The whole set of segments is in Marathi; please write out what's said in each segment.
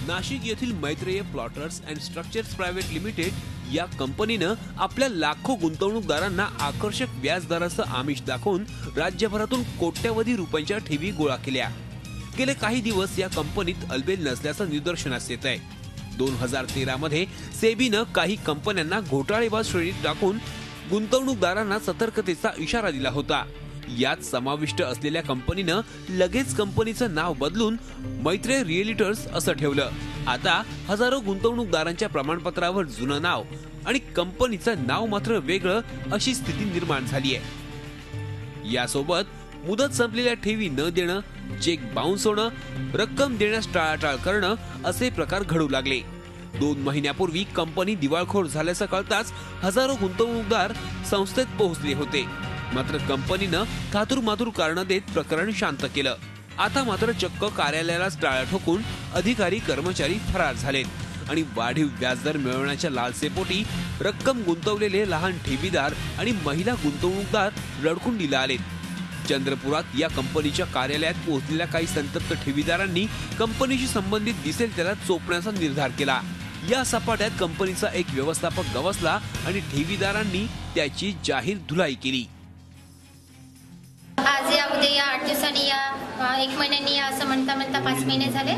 नाशिक येथील Maitreya plotters and structures private limited या कंपनीनं आपल्या लाखो गुंतवणूकदारांना आकर्षक व्याजदराचं आमिष दाखवून राज्यभरातून कोट्यवधी रुपयांच्या ठेवी गोळा केल्या। गेले काही दिवस या कंपनीत अलबेल नसल्याचं निदर्शनास येत आहे। 2013 मध्ये सेबीनं काही कंपन्यांना घोटाळेबाज श्रेणीत टाकून गुंतवणूकदारांना सतर्कतेचा इशारा दिला होता। यात समाविष्ट असलेल्या कंपनीनं लगेच कंपनीचं नाव बदलून मैत्रेय रिएलिटर्स असं ठेवलं। आता हजारो गुंतवणूकदारांच्या प्रमाणपत्रावर जुनं नाव आणि कंपनीचं नाव मात्र वेगळं अशी स्थिती निर्माण झाली आहे। यासोबत मुदत संपलेल्या ठेवी न देणं, चेक बाउन्स होणं, रक्कम देण्यास टाळाटाळ करणं असे प्रकार घडू लागले। 2 महिन्यापूर्वी कंपनी दिवाळखोर झाल्याचं कळताच हजारो गुंतवणूकदार संस्थेत पोहोचले होते। मात्र कंपनीनं थातुरमातुर कारण देत प्रकरण शांत केलं। आता मात्र चक्क कार्यालयालाच टाळं ठोकून अधिकारी कर्मचारी फरार झालेत आणि वाढीव व्याजदर मिळवण्याच्या लालसेपोटी रक्कम गुंतवलेले लहान ठेवीदार आणि महिला गुंतवणूकदार रडकुंडीला आलेत। चंद्रपुरात या कंपनीच्या कार्यालयात पोहोचलेल्या काही संतप्त ठेवीदारांनी कंपनीशी संबंधित दिसेल त्याला चोपण्याचा निर्धार केला। या सपाट्यात कंपनीचा एक व्यवस्थापक गवसला आणि ठेवीदारांनी त्याची जाहीर धुलाई केली। आज या उद्या या 8 दिवसांनी या 1 महिन्यांनी या असं म्हणता 5 महिने झाले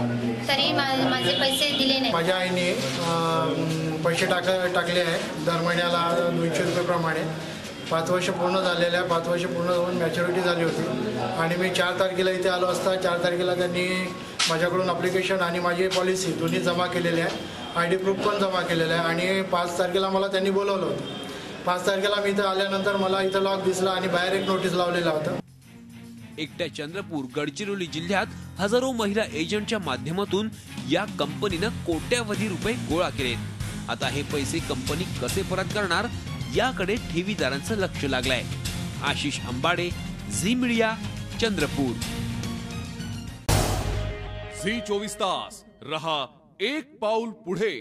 तरी माझे पैसे दिले नाही। माझ्या आईने पैसे टाकले आहे दर महिन्याला 200 रुपये प्रमाणे। 5 वर्ष पूर्ण झालेले आहे। 5 वर्ष पूर्ण होऊन मॅच्युरिटी झाली होती आणि मी 4 तारखेला इथे आलो असता 4 तारखेला त्यांनी माझ्याकडून ॲप्लिकेशन आणि माझी पॉलिसी दोन्ही जमा केलेले आहे। ID प्रूफ पण जमा केलेलं आहे आणि 5 तारखेला मला त्यांनी बोलवलं होतं। 5 तारखेला मी इथं आल्यानंतर मला इथं लॉक दिसला आणि बाहेर एक नोटीस लावलेला होता। एकट्या चंद्रपूर गडचिरोली जिल्ह्यात हजारो महिला एजंटच्या माध्यमातून या कंपनीनं कोट्यवधी रुपये गोळा केलेत। आता हे पैसे कंपनी कसे परत करणार याकडे ठेवीदारांचं लक्ष लागलंय। Ashish Ambade, Zee media, Chandrapur. Zee 24 तास रहा एक पाऊल पुढे।